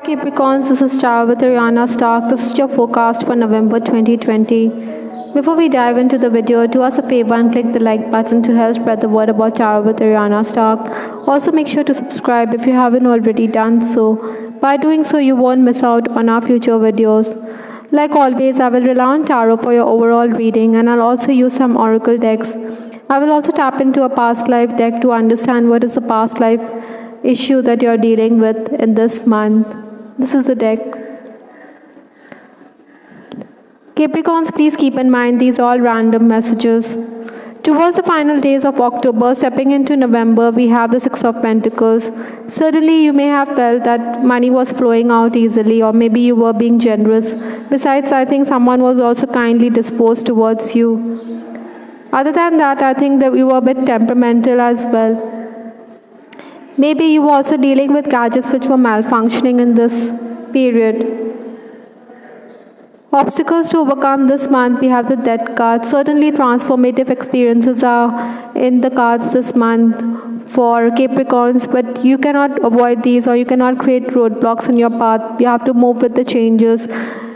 Capricorns, this is Char with Ariana Stark. This is your forecast for November 2020. Before we dive into the video, do us a favor and click the like button to help spread the word about Char with Ariana Stark. Also, make sure to subscribe if you haven't already done so. By doing so, you won't miss out on our future videos. Like always, I will rely on tarot for your overall reading, and I'll also use some oracle decks. I will also tap into a past life deck to understand what is the past life issue that you're dealing with in this month. This is the deck. Capricorns, please keep in mind these are all random messages. Towards the final days of October, stepping into November, we have the Six of Pentacles. Certainly, you may have felt that money was flowing out easily, or maybe you were being generous. Besides, I think someone was also kindly disposed towards you. Other than that, I think that you were a bit temperamental as well. Maybe you were also dealing with gadgets which were malfunctioning in this period. Obstacles to overcome this month, we have the Death card. Certainly transformative experiences are in the cards this month for Capricorns, but you cannot avoid these, or you cannot create roadblocks in your path. You have to move with the changes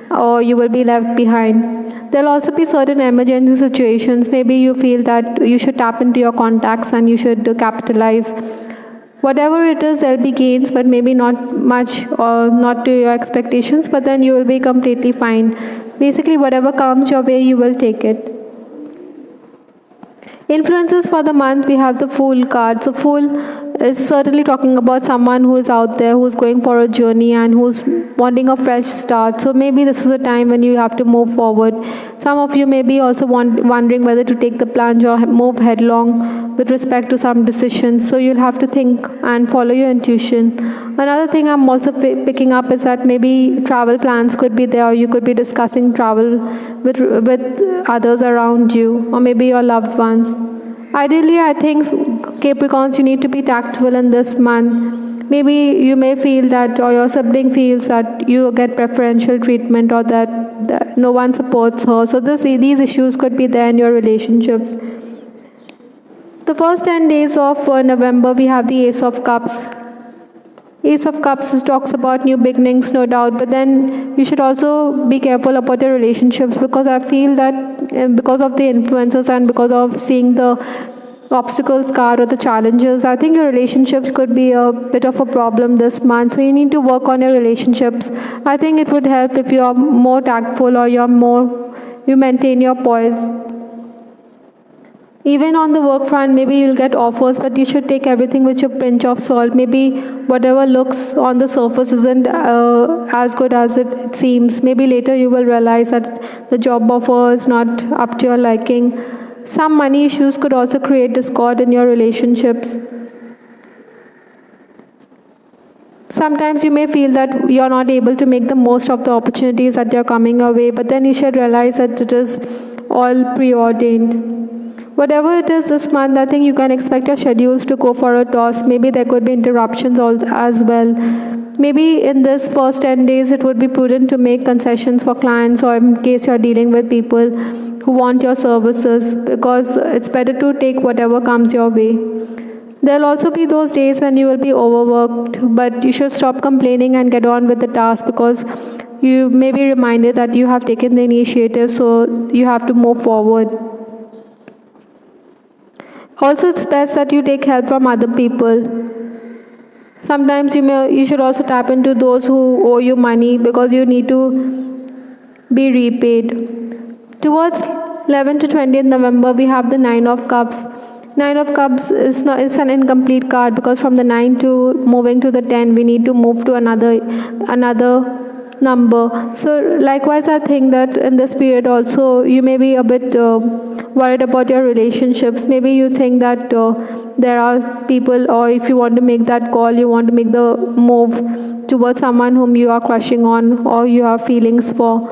or you will be left behind. There will also be certain emergency situations. Maybe you feel that you should tap into your contacts and you should capitalize. Whatever it is, there'll be gains, but maybe not much or not to your expectations, but then you will be completely fine. Basically, whatever comes your way, you will take it. Influences for the month, we have the Fool card. So Fool is certainly talking about someone who is out there, who's going for a journey and who's wanting a fresh start. So maybe this is a time when you have to move forward. Some of you may be also wondering whether to take the plunge or move headlong with respect to some decisions. So you'll have to think and follow your intuition. Another thing I'm also picking up is that maybe travel plans could be there, or you could be discussing travel with others around you, or maybe your loved ones. Ideally, I think Capricorns, you need to be tactful in this month. Maybe you may feel that, or your sibling feels that you get preferential treatment, or that no one supports her. So these issues could be there in your relationships. The first 10 days of November, we have the Ace of Cups. Ace of Cups talks about new beginnings, no doubt, but then you should also be careful about your relationships, because I feel that because of the influences and because of seeing the obstacles card or the challenges, I think your relationships could be a bit of a problem this month. So you need to work on your relationships. I think it would help if you are more tactful, or you maintain your poise. Even on the work front, maybe you'll get offers, but you should take everything with a pinch of salt. Maybe whatever looks on the surface isn't as good as it seems. Maybe later you will realize that the job offer is not up to your liking. Some money issues could also create discord in your relationships. Sometimes you may feel that you're not able to make the most of the opportunities that are coming your way, but then you should realize that it is all preordained. Whatever it is this month, I think you can expect your schedules to go for a toss. Maybe there could be interruptions as well. Maybe in this first 10 days, it would be prudent to make concessions for clients, or in case you're dealing with people who want your services, because it's better to take whatever comes your way. There'll also be those days when you will be overworked, but you should stop complaining and get on with the task, because you may be reminded that you have taken the initiative, so you have to move forward. Also, it's best that you take help from other people. Sometimes you should also tap into those who owe you money, because you need to be repaid. Towards 11th to 20th November, we have the Nine of Cups. Nine of Cups is an incomplete card, because from the 9 to moving to the 10, we need to move to another number. So likewise, I think that in this period also, you may be a bit worried about your relationships. Maybe you think that there are people, or if you want to make that call, you want to make the move towards someone whom you are crushing on or you have feelings for.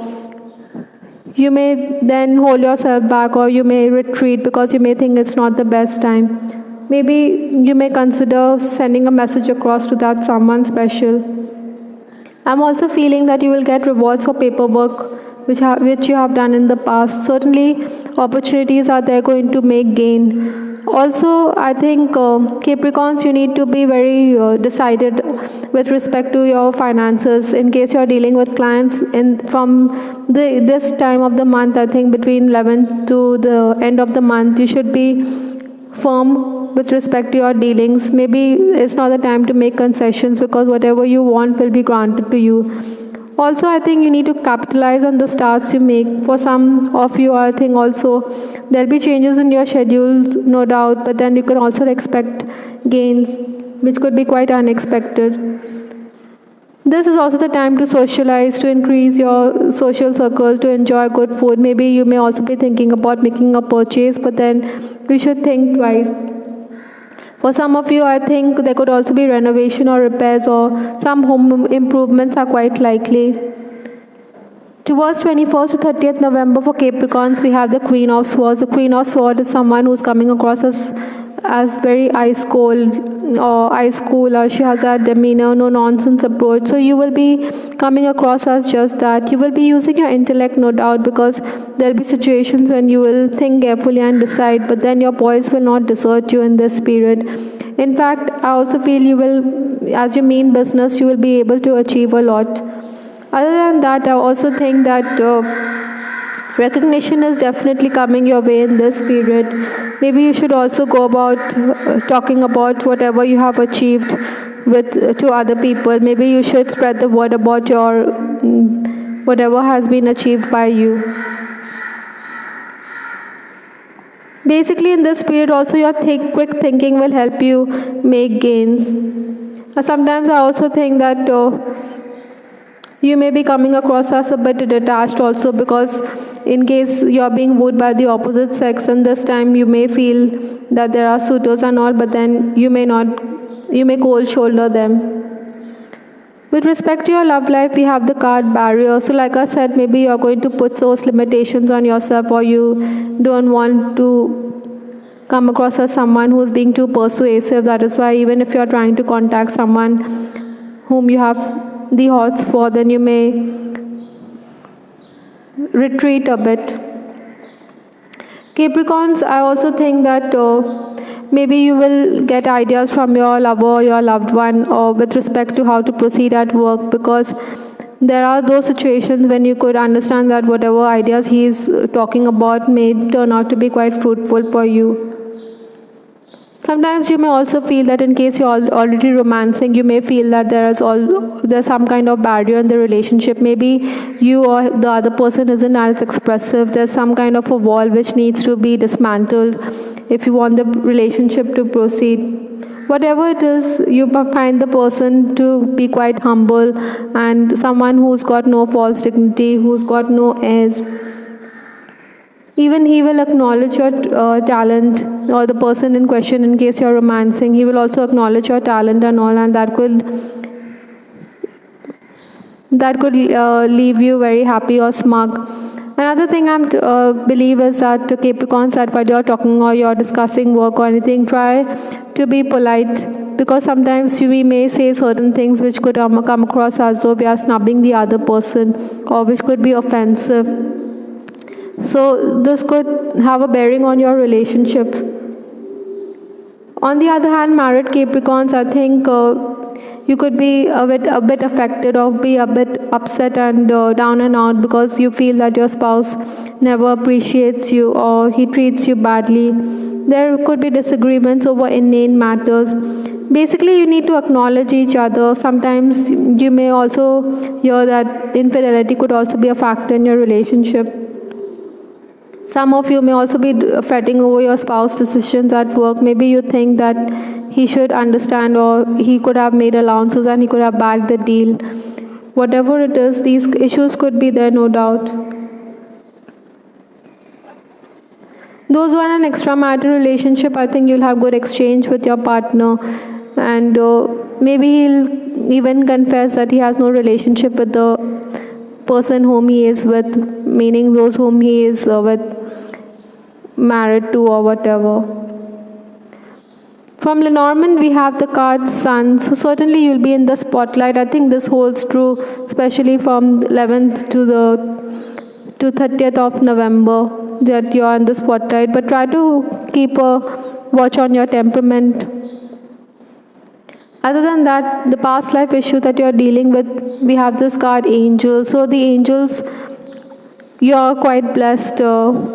You may then hold yourself back, or you may retreat because you may think it's not the best time. Maybe you may consider sending a message across to that someone special. I'm also feeling that you will get rewards for paperwork which you have done in the past. Certainly, opportunities are there going to make gain. Also, I think Capricorns, you need to be very decided with respect to your finances. In case you are dealing with clients from this time of the month, I think between 11th to the end of the month, you should be firm with respect to your dealings. Maybe it's not the time to make concessions, because whatever you want will be granted to you. Also, I think you need to capitalize on the starts you make. For some of you, I think also there'll be changes in your schedule, no doubt, but then you can also expect gains, which could be quite unexpected. This is also the time to socialize, to increase your social circle, to enjoy good food. Maybe you may also be thinking about making a purchase, but then you should think twice. For some of you, I think there could also be renovation or repairs, or some home improvements are quite likely. Towards 21st to 30th November for Capricorns, we have the Queen of Swords. The Queen of Swords is someone who's coming across as very ice cold or ice cool, or she has that demeanor, no nonsense approach. So you will be coming across as just that. You will be using your intellect, no doubt, because there will be situations when you will think carefully and decide, but then your boys will not desert you in this period. In fact, I also feel you will, as you mean business, you will be able to achieve a lot. Other than that, I also think that recognition is definitely coming your way in this period. Maybe you should also go about talking about whatever you have achieved to other people. Maybe you should spread the word about your whatever has been achieved by you. Basically, in this period also, your quick thinking will help you make gains. Sometimes I also think that you may be coming across as a bit detached also, because in case you are being wooed by the opposite sex, and this time you may feel that there are suitors and all, but then you may cold shoulder them. With respect to your love life, we have the card Barrier. So like I said, maybe you are going to put those limitations on yourself, or you don't want to come across as someone who is being too persuasive. That is why even if you are trying to contact someone whom you have the hots for, then you may retreat a bit. Capricorns, I also think that maybe you will get ideas from your lover, your loved one, or with respect to how to proceed at work, because there are those situations when you could understand that whatever ideas he is talking about may turn out to be quite fruitful for you. Sometimes you may also feel that in case you're already romancing, you may feel that there's some kind of barrier in the relationship. Maybe you or the other person isn't as expressive. There's some kind of a wall which needs to be dismantled if you want the relationship to proceed. Whatever it is, you find the person to be quite humble and someone who's got no false dignity, who's got no airs. Even he will acknowledge your talent, or the person in question, in case you're romancing, he will also acknowledge your talent and all, and that could leave you very happy or smug. Another thing I believe is that Capricorns, that while you're talking or you're discussing work or anything, try to be polite, because sometimes we may say certain things which could come across as though we are snubbing the other person, or which could be offensive. So this could have a bearing on your relationships. On the other hand, married Capricorns, I think you could be a bit affected, or be a bit upset and down and out, because you feel that your spouse never appreciates you, or he treats you badly. There could be disagreements over inane matters. Basically, you need to acknowledge each other. Sometimes you may also hear that infidelity could also be a factor in your relationship. Some of you may also be fretting over your spouse's decisions at work. Maybe you think that he should understand, or he could have made allowances and he could have backed the deal. Whatever it is, these issues could be there, no doubt. Those who are in an extramarital relationship, I think you'll have good exchange with your partner, and maybe he'll even confess that he has no relationship with the person whom he is with, meaning those whom he is married to or whatever. From Lenormand, we have the card Sun. So certainly you'll be in the spotlight. I think this holds true, especially from 11th to 30th of November, that you're in the spotlight. But try to keep a watch on your temperament. Other than that, the past life issue that you're dealing with, we have this card Angel. So the angels, you are quite blessed,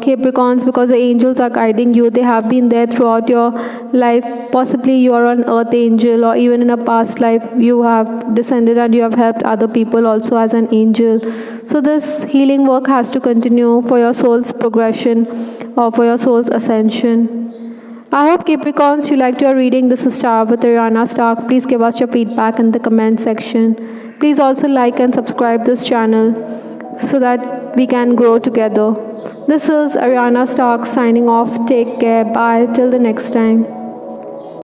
Capricorns, because the angels are guiding you. They have been there throughout your life. Possibly you are an earth angel, or even in a past life you have descended and you have helped other people also as an angel. So this healing work has to continue for your soul's progression or for your soul's ascension. I hope, Capricorns, you liked your reading. This is Star with Ariana Stark. Please give us your feedback in the comment section. Please also like and subscribe this channel so that we can grow together. This is Ariana Stark signing off. Take care. Bye. Till the next time.